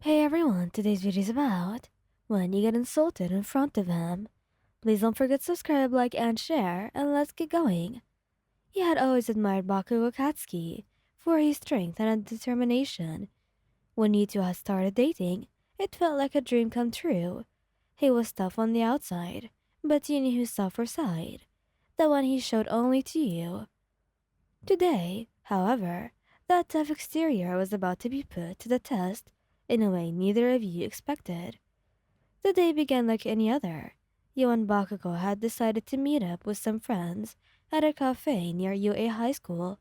Hey everyone, today's video is about when you get insulted in front of him. Please don't forget to subscribe, like, and share, and let's get going. He had always admired Bakugo Katsuki for his strength and determination. When you two had started dating, it felt like a dream come true. He was tough on the outside, but you knew his tougher side, the one he showed only to you. Today, however, that tough exterior was about to be put to the test in a way neither of you expected. The day began like any other. You and Bakugo had decided to meet up with some friends at a cafe near UA High School.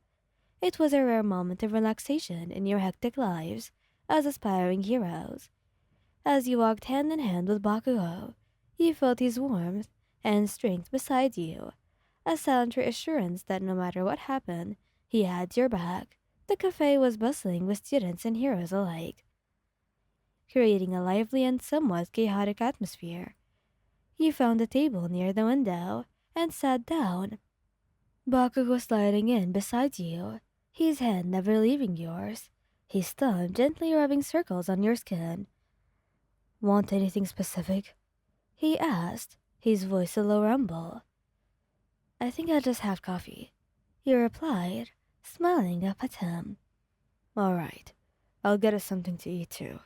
It was a rare moment of relaxation in your hectic lives as aspiring heroes. As you walked hand in hand with Bakugo, you felt his warmth and strength beside you, a silent reassurance that no matter what happened, he had your back. The cafe was bustling with students and heroes alike, creating a lively and somewhat chaotic atmosphere. You found a table near the window and sat down. Bakugo sliding in beside you, his hand never leaving yours, his thumb gently rubbing circles on your skin. Want anything specific? He asked, his voice a low rumble. I think I'll just have coffee, he replied, smiling up at him. All right, I'll get us something to eat too.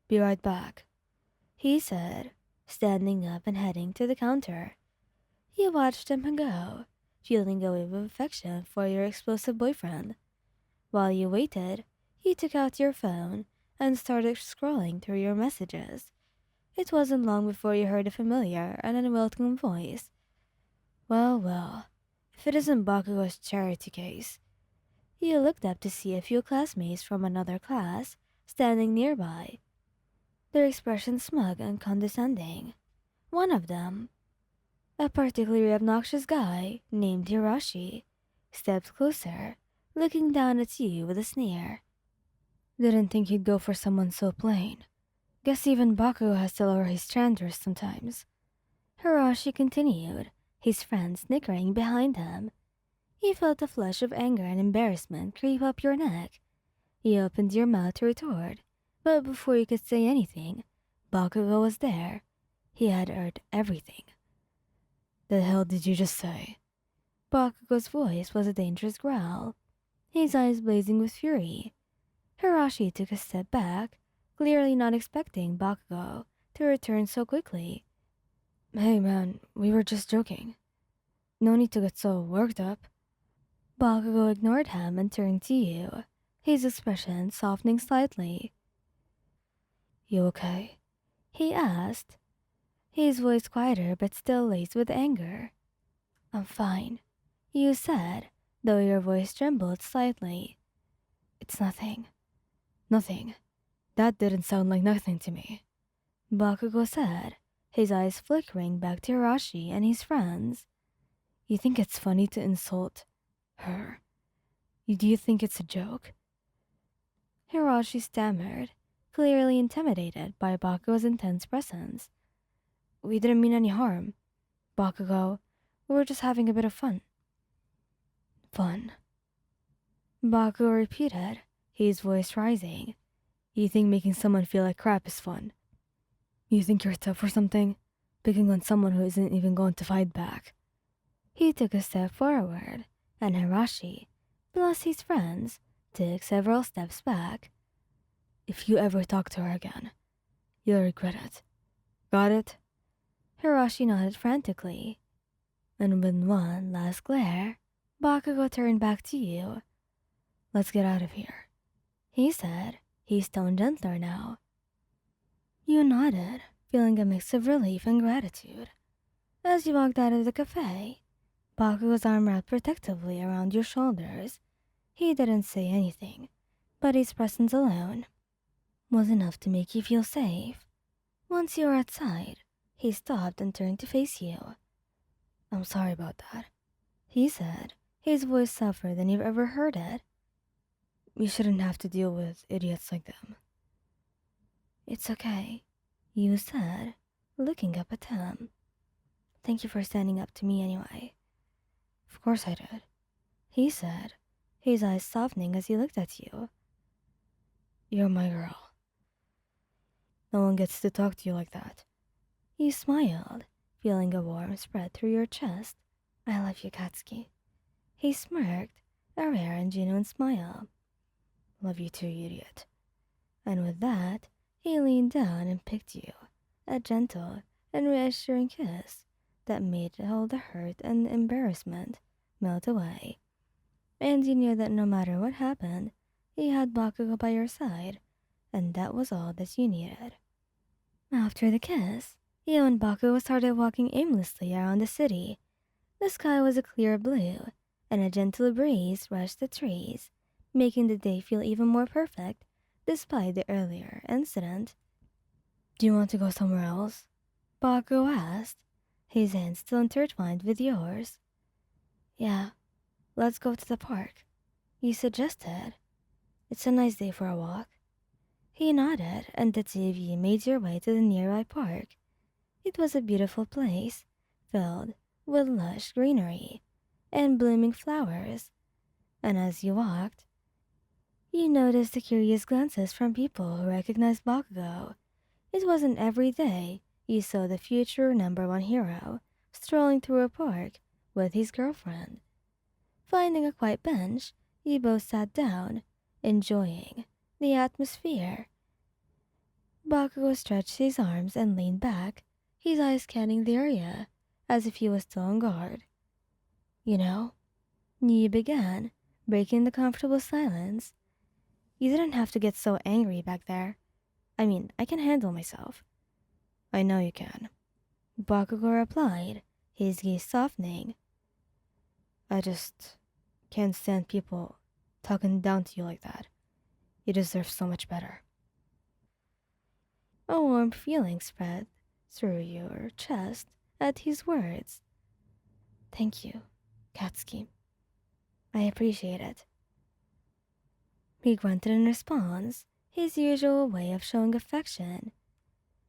Be right back, he said, standing up and heading to the counter. You watched him go, feeling a wave of affection for your explosive boyfriend. While you waited, he took out your phone and started scrolling through your messages. It wasn't long before you heard a familiar and unwelcome voice. Well, well, if it isn't Bakugo's charity case. You looked up to see a few classmates from another class standing nearby, their expression smug and condescending. One of them, a particularly obnoxious guy named Hiroshi, stepped closer, looking down at you with a sneer. Didn't think he'd go for someone so plain. Guess even Bakugo has to lower his standards sometimes. Hiroshi continued, his friend snickering behind him. You felt a flush of anger and embarrassment creep up your neck. You opened your mouth to retort, but before you could say anything, Bakugo was there. He had heard everything. The hell did you just say? Bakugo's voice was a dangerous growl, his eyes blazing with fury. Hiroshi took a step back, clearly not expecting Bakugo to return so quickly. Hey man, we were just joking. No need to get so worked up. Bakugo ignored him and turned to you, his expression softening slightly. You okay? He asked, his voice quieter but still laced with anger. I'm fine, you said, though your voice trembled slightly. It's nothing. Nothing. That didn't sound like nothing to me, Bakugo said, his eyes flickering back to Hiroshi and his friends. You think it's funny to insult her? Do you think it's a joke? Hiroshi stammered, clearly intimidated by Bakugo's intense presence. We didn't mean any harm, Bakugo. We were just having a bit of fun. Fun? Bakugo repeated, his voice rising. You think making someone feel like crap is fun? You think you're tough or something? Picking on someone who isn't even going to fight back. He took a step forward, and Hiroshi, plus his friends, took several steps back. If you ever talk to her again, you'll regret it. Got it? Hiroshi nodded frantically, and with one last glare, Bakugo turned back to you. Let's get out of here, he said, his tone gentler now. You nodded, feeling a mix of relief and gratitude. As you walked out of the cafe, Bakugo's arm wrapped protectively around your shoulders. He didn't say anything, but his presence alone was enough to make you feel safe. Once you were outside, he stopped and turned to face you. I'm sorry about that, he said, his voice softer than you've ever heard it. You shouldn't have to deal with idiots like them. It's okay, you said, looking up at him. Thank you for standing up to me anyway. Of course I did, he said, his eyes softening as he looked at you. You're my girl. No one gets to talk to you like that. You smiled, feeling a warmth spread through your chest. I love you, Katsuki. He smirked, a rare and genuine smile. Love you too, you idiot. And with that, he leaned down and picked you, a gentle and reassuring kiss that made all the hurt and embarrassment melt away. And you knew that no matter what happened, you had Bakugo by your side, and that was all that you needed. After the kiss, you and Bakugo started walking aimlessly around the city. The sky was a clear blue, and a gentle breeze brushed the trees, making the day feel even more perfect despite the earlier incident. Do you want to go somewhere else? Bakugo asked, his hands still intertwined with yours. Yeah, let's go to the park. You suggested. It's a nice day for a walk. He nodded, and the two of you made your way to the nearby park. It was a beautiful place, filled with lush greenery and blooming flowers. And as you walked, you noticed the curious glances from people who recognized Bakugo. It wasn't every day you saw the future #1 hero strolling through a park with his girlfriend. Finding a quiet bench, you both sat down, enjoying the atmosphere. Bakugo stretched his arms and leaned back, his eyes scanning the area, as if he was still on guard. You know, you began, breaking the comfortable silence. You didn't have to get so angry back there. I mean, I can handle myself. I know you can. Bakugo replied, his gaze softening. I just can't stand people talking down to you like that. You deserve so much better. A warm feeling spread through your chest at his words. Thank you, Katsuki. I appreciate it. He grunted in response, his usual way of showing affection,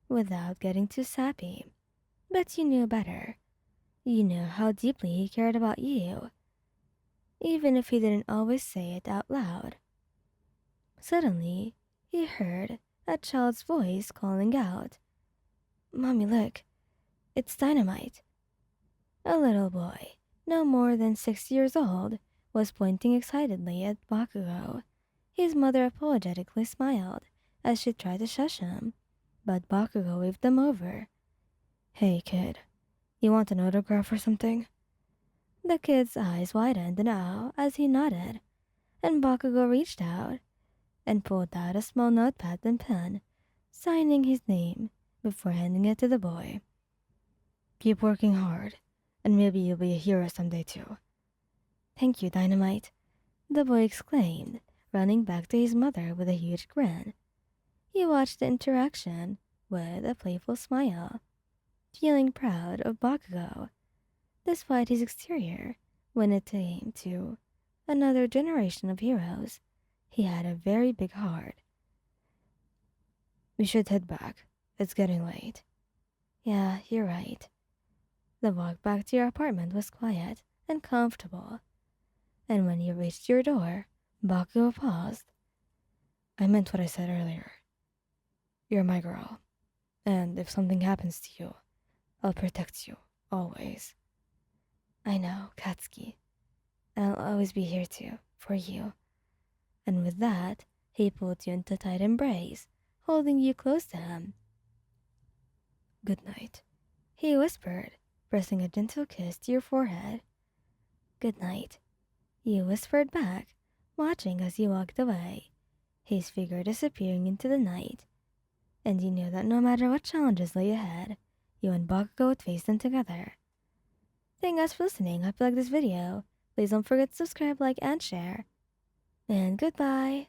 without getting too sappy. But you knew better. You knew how deeply he cared about you, even if he didn't always say it out loud. Suddenly, he heard a child's voice calling out, Mommy, look, it's Dynamite. A little boy, no more than 6 years old, was pointing excitedly at Bakugo. His mother apologetically smiled as she tried to shush him, but Bakugo waved them over. Hey, kid, you want an autograph or something? The kid's eyes widened in awe as he nodded, and Bakugo reached out and pulled out a small notepad and pen, signing his name before handing it to the boy. Keep working hard, and maybe you'll be a hero someday too. Thank you, Dynamite, the boy exclaimed, running back to his mother with a huge grin. He watched the interaction with a playful smile, feeling proud of Bakugo, despite his exterior. When it came to another generation of heroes, he had a very big heart. We should head back. It's getting late. Yeah, you're right. The walk back to your apartment was quiet and comfortable, and when you reached your door, Bakugo paused. I meant what I said earlier. You're my girl, and if something happens to you, I'll protect you, always. I know, Katsuki, and I'll always be here too, for you. And with that, he pulled you into a tight embrace, holding you close to him. Good night, he whispered, pressing a gentle kiss to your forehead. Good night, you whispered back, watching as he walked away, his figure disappearing into the night. And you knew that no matter what challenges lay ahead, you and Bakugo would face them together. Thank you guys for listening. Hope you like this video. Please don't forget to subscribe, like, and share. And goodbye.